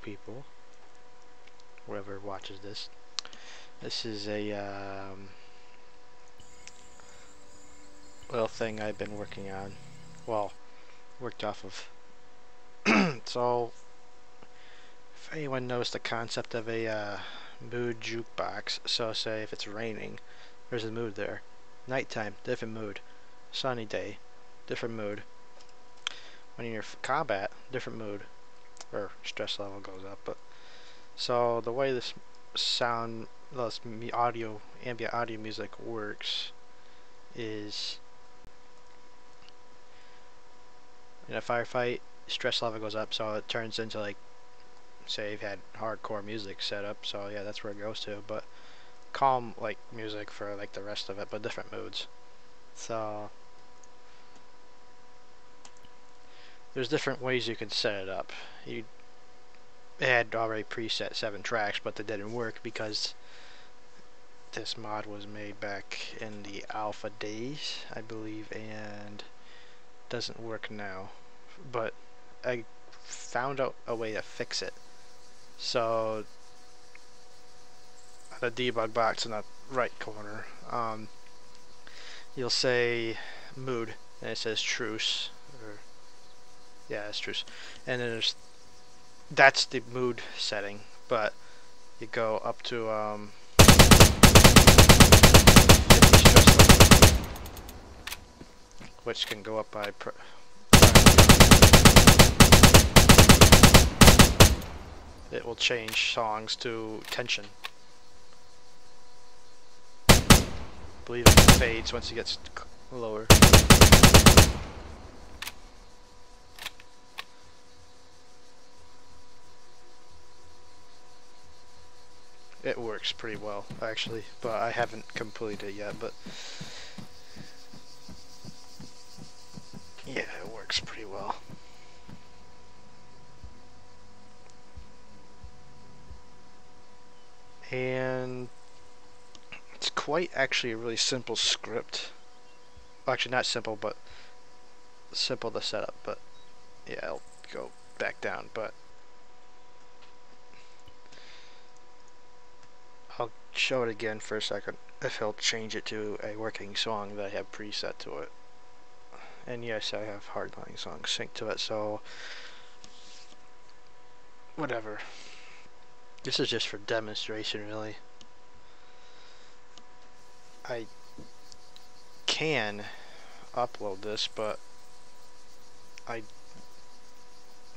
people, whoever watches this. This is a little thing I've been working on. Well, worked off of. So, if anyone knows the concept of a mood jukebox, so say if it's raining, there's a mood there. Nighttime, different mood. Sunny day, different mood. When you're in combat, different mood. Or stress level goes up. But so the way this ambient audio music works is in a firefight, stress level goes up, so it turns into, like, say you've had hardcore music set up, so yeah, that's where it goes to. But calm, like, music for like the rest of it, but different moods. So there's different ways you can set it up. You had already preset 7 tracks, but that didn't work because this mod was made back in the alpha days, I believe, and doesn't work now. But I found out a way to fix it. So the debug box in the right corner, you'll say mood, and it says truce, or yeah, it's truce, and then that's the mood setting. But you go up to 50 stress level, which can go up by it will change songs to tension. I believe it fades once it gets lower. It works pretty well, actually, but I haven't completed it yet. But yeah, it works pretty well. And it's quite actually a really simple script. Well, actually not simple, but simple to set up. But yeah, I'll go back down. But I'll show it again for a second if he'll change it to a working song that I have preset to it. And yes, I have hardline songs synced to it, so whatever. This is just for demonstration, really. I can upload this, but I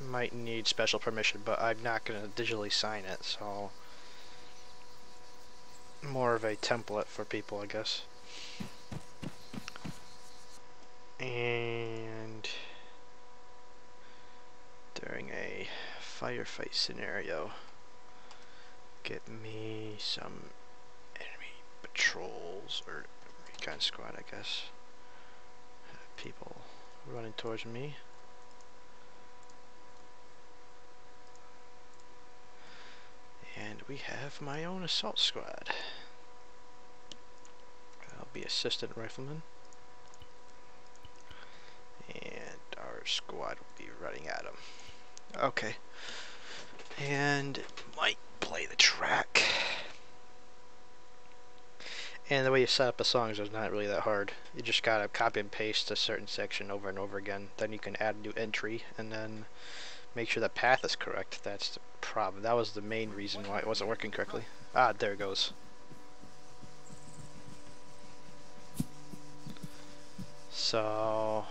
might need special permission, but I'm not going to digitally sign it, so more of a template for people, I guess. And during a firefight scenario, get me some enemy patrols, or recon squad, I guess. People running towards me. And we have my own assault squad. I'll be assistant rifleman. And our squad will be running at him. Okay. And might play the track. And the way you set up a song is not really that hard. You just gotta copy and paste a certain section over and over again. Then you can add a new entry and then make sure the path is correct. That's the problem. That was the main reason why it wasn't working correctly. Ah, there it goes. So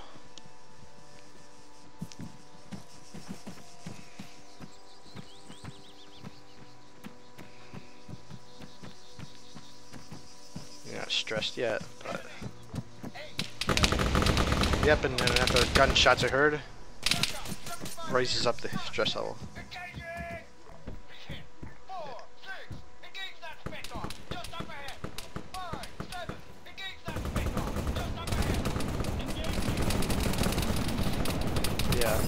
you're not stressed yet, but yep, and then after gunshots are heard, raises up the stress level. Yeah.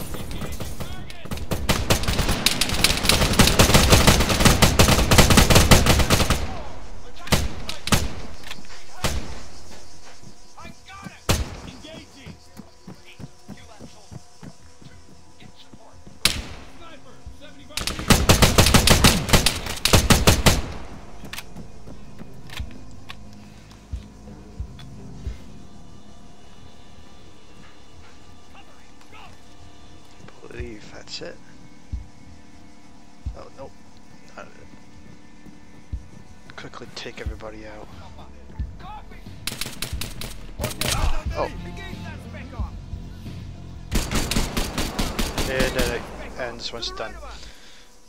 That's it. Oh, nope. Not it. Quickly take everybody out. Oh. And this one's done.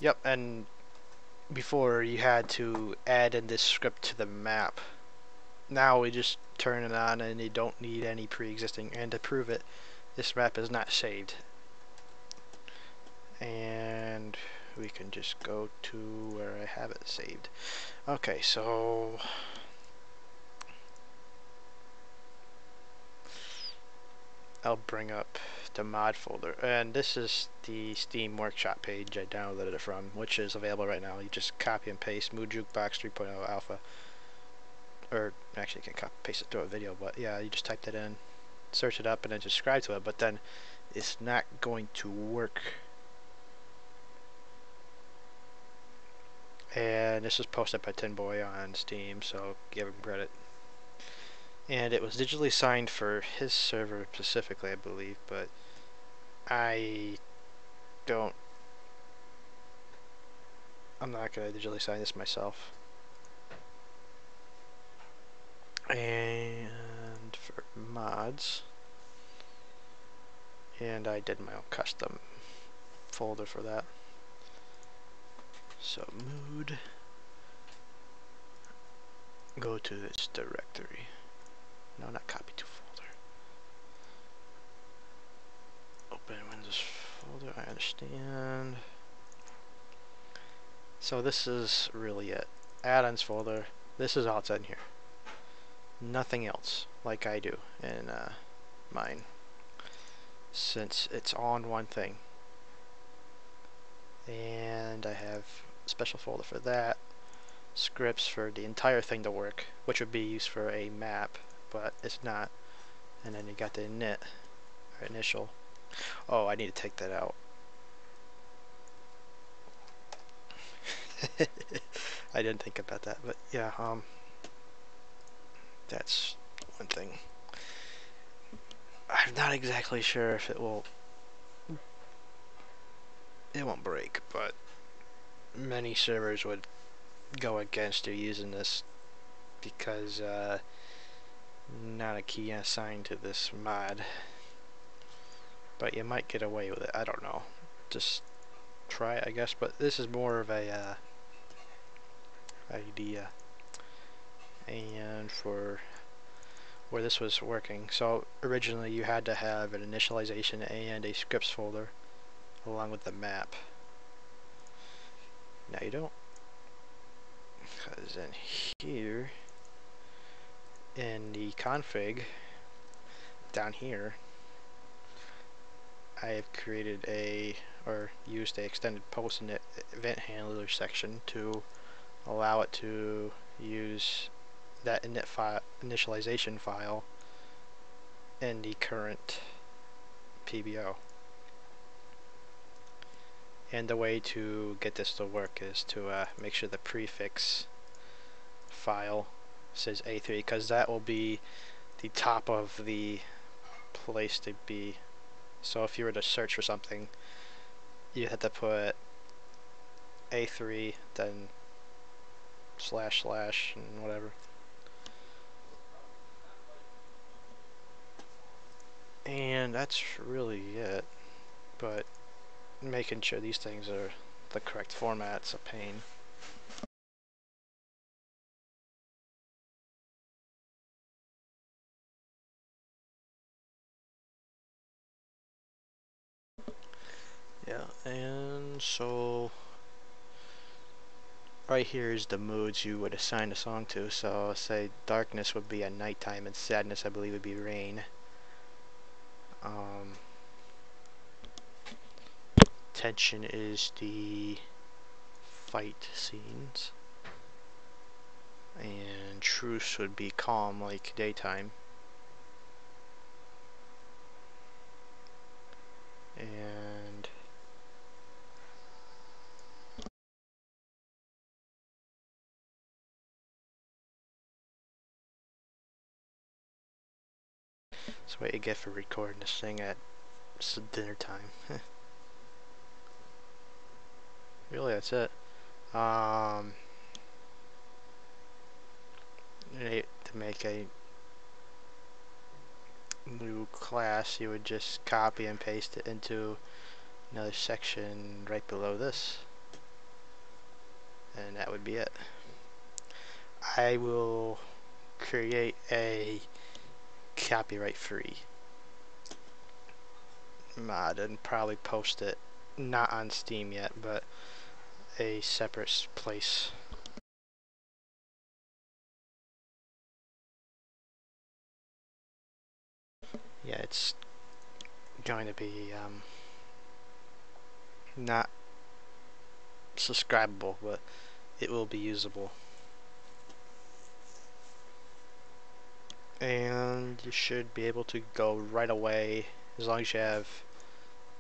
Yep, and before you had to add in this script to the map. Now we just turn it on and you don't need any pre-existing. And to prove it, this map is not saved. And we can just go to where I have it saved. Okay, so I'll bring up the mod folder, and this is the Steam Workshop page I downloaded it from, which is available right now. You just copy and paste Mood Jukebox 3.0 Alpha, or actually you can copy and paste it through a video, but yeah, you just type that in, search it up, and then subscribe to it. But then it's not going to work. And this was posted by Tin Boy on Steam, so give him credit. And it was digitally signed for his server specifically, I believe, but I'm not going to digitally sign this myself. And for mods, and I did my own custom folder for that. So mood, go to this directory. No, not copy to folder. Open Windows folder, I understand. So this is really it. Add-ons folder, this is all it's in here. Nothing else, like I do in mine, since it's all in one thing. And I have a special folder for that, scripts for the entire thing to work, which would be used for a map, but it's not. And then you got the init, or initial. Oh, I need to take that out. I didn't think about that, but yeah, that's one thing. I'm not exactly sure if it won't break, but many servers would go against you using this because not a key assigned to this mod. But you might get away with it, I don't know. Just try it, I guess, but this is more of a idea. And for where this was working, so originally you had to have an initialization and a scripts folder along with the map. Now you don't, because in here in the config down here I have created or used a extended post init event handler section to allow it to use that initialization file in the current PBO. And the way to get this to work is to make sure the prefix file says A3, because that will be the top of the place to be. So if you were to search for something, you have to put A3, then / and whatever. And that's really it. But making sure these things are the correct format's a pain. Yeah, and so right here is the moods you would assign a song to. So say darkness would be at nighttime, and sadness I believe would be rain. Tension is the fight scenes, and truce would be calm like daytime. And that's what you get for recording this thing at dinner time. Really, that's it. To make a new class, you would just copy and paste it into another section right below this, and that would be it. I will create a copyright free mod and probably post it not on Steam yet, but a separate place. Yeah, it's going to be not subscribable, but it will be usable. And you should be able to go right away as long as you have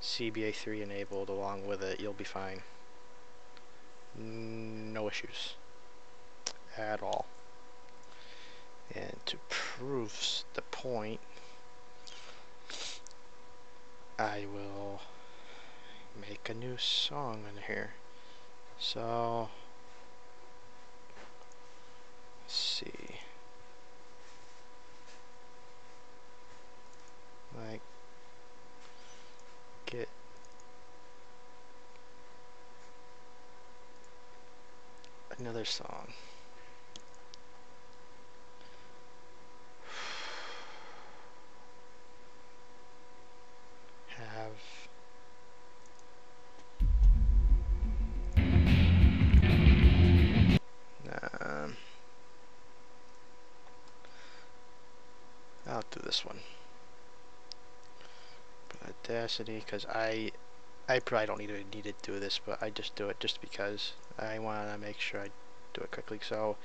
CBA3 enabled along with it. You'll be fine. No issues at all. And to prove the point, I will make a new song in here. So let's see, like get another song. Have I'll do this one. Audacity, because I probably don't need to do this, but I just do it just because I want to make sure I do it quickly. So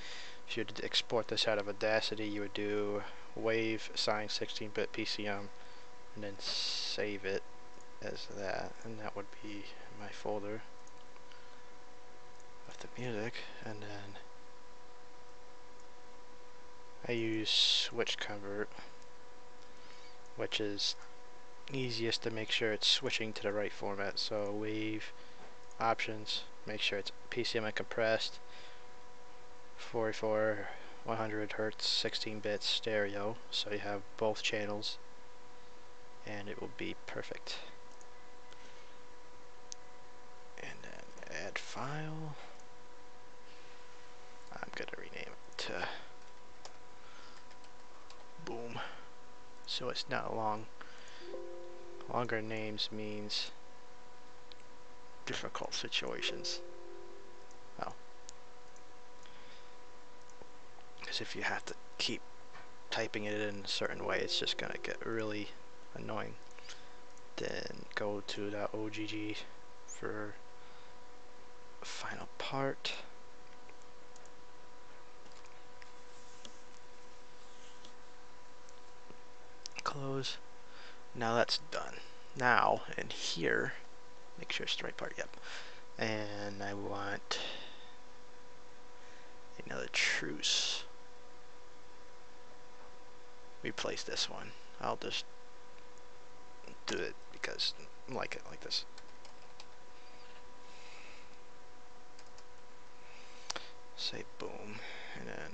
if you would export this out of Audacity, you would do wave assign 16-bit PCM and then save it as that, and that would be my folder with the music. And then I use switch convert, which is easiest to make sure it's switching to the right format. So wave options, make sure it's PCM compressed, 44 100 hertz 16 bits stereo, so you have both channels and it will be perfect. And then add file. I'm gonna rename it to boom, so it's not long. Longer names means difficult situations. Well, because if you have to keep typing it in a certain way, it's just gonna get really annoying. Then go to the OGG for final part. Close. Now that's done. Now in here, make sure it's the right part. Yep. And I want another truce. Replace this one. I'll just do it because I like it like this. Say boom, and then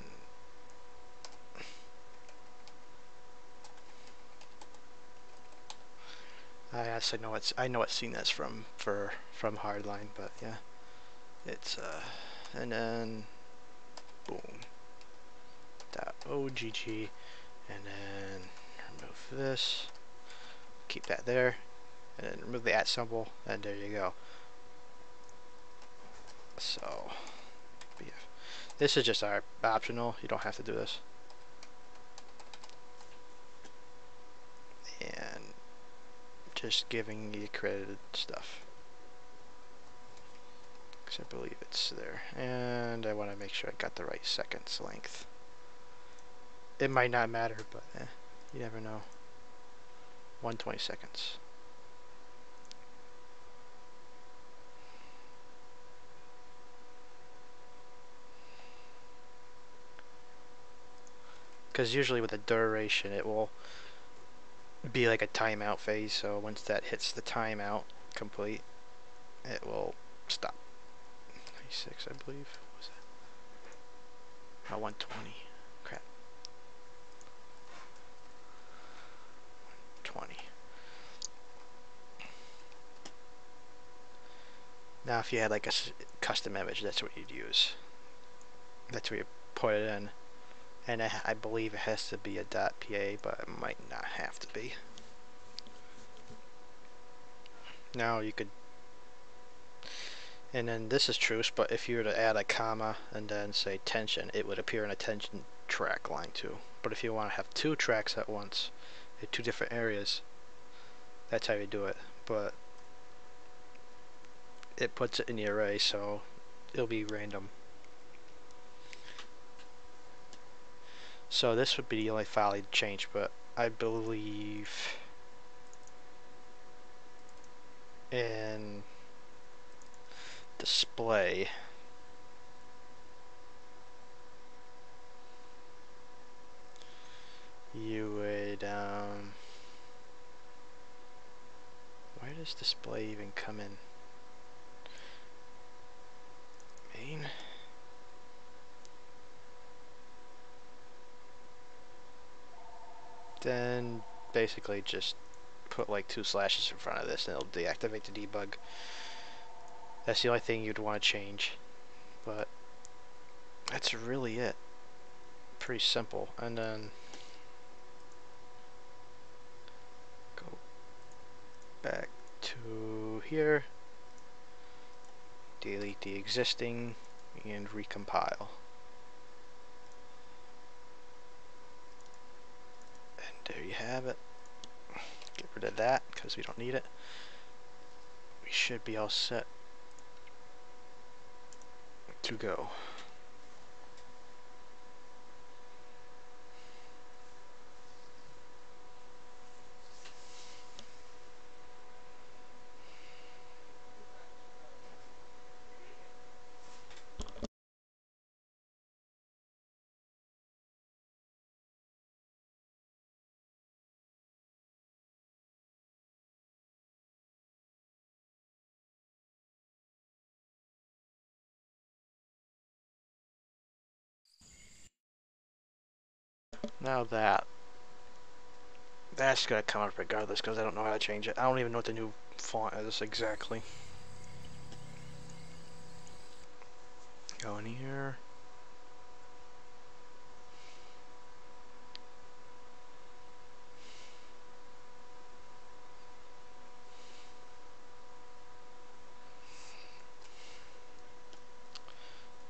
I actually know what scene that's from Hardline, but yeah, it's and then boom, .ogg, and then remove this, keep that there, and then remove the @ symbol, and there you go. So this is just our optional. You don't have to do this. And just giving you credited stuff. Because I believe it's there. And I want to make sure I got the right seconds length. It might not matter, but you never know. 120 seconds. Because usually with the duration, it will be like a timeout phase. So once that hits the timeout complete, it will stop. 126, I believe. What was that? Oh, 120. Crap. 20. Now, if you had like a custom image, that's what you'd use. That's where you put it in. And I believe it has to be a .pa, but it might not have to be. Now you could, and then this is truce, but if you were to add a comma and then say tension, it would appear in a tension track line too. But if you want to have two tracks at once, in two different areas, that's how you do it. But it puts it in the array, so it'll be random. So this would be the only file you'd change, but I believe in display you would where does display even come in? Main. Then basically just put like 2 slashes in front of this and it'll deactivate the debug. That's the only thing you'd want to change, but that's really it. Pretty simple. And then go back to here, delete the existing, and recompile. And there you have it. Get rid of that because we don't need it. We should be all set to go. Now that's gonna come up regardless because I don't know how to change it. I don't even know what the new font is exactly. Go in here.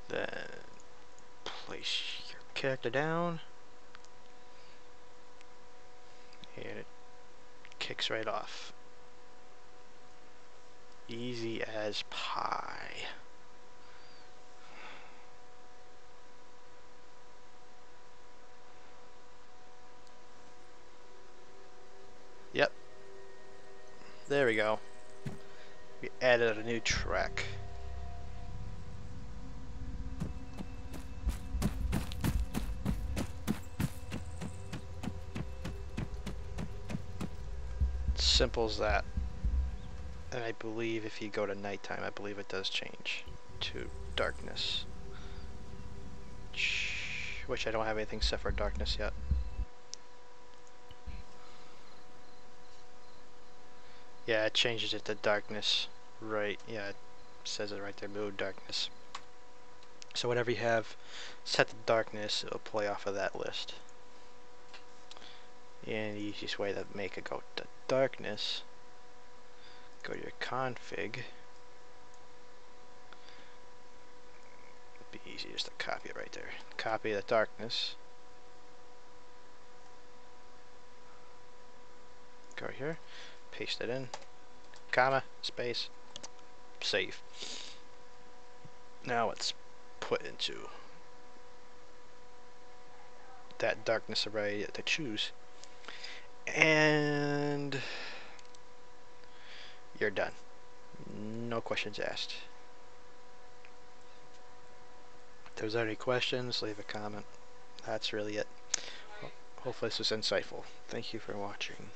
Then place your character down. And it kicks right off. Easy as pie. Yep. There we go. We added a new track. Simple as that. And I believe if you go to nighttime, I believe it does change to darkness. Which I don't have anything set for darkness yet. Yeah, it changes it to darkness. Right, yeah, it says it right there, mode darkness. So whatever you have set to darkness, it'll play off of that list. And the easiest way to make it go to darkness, go to your config. It'd be easy just to copy it right there. Copy the darkness. Go here, paste it in, comma, space, save. Now it's put into that darkness array to choose. And you're done. No questions asked. If there's any questions, leave a comment. That's really it. Hopefully this was insightful. Thank you for watching.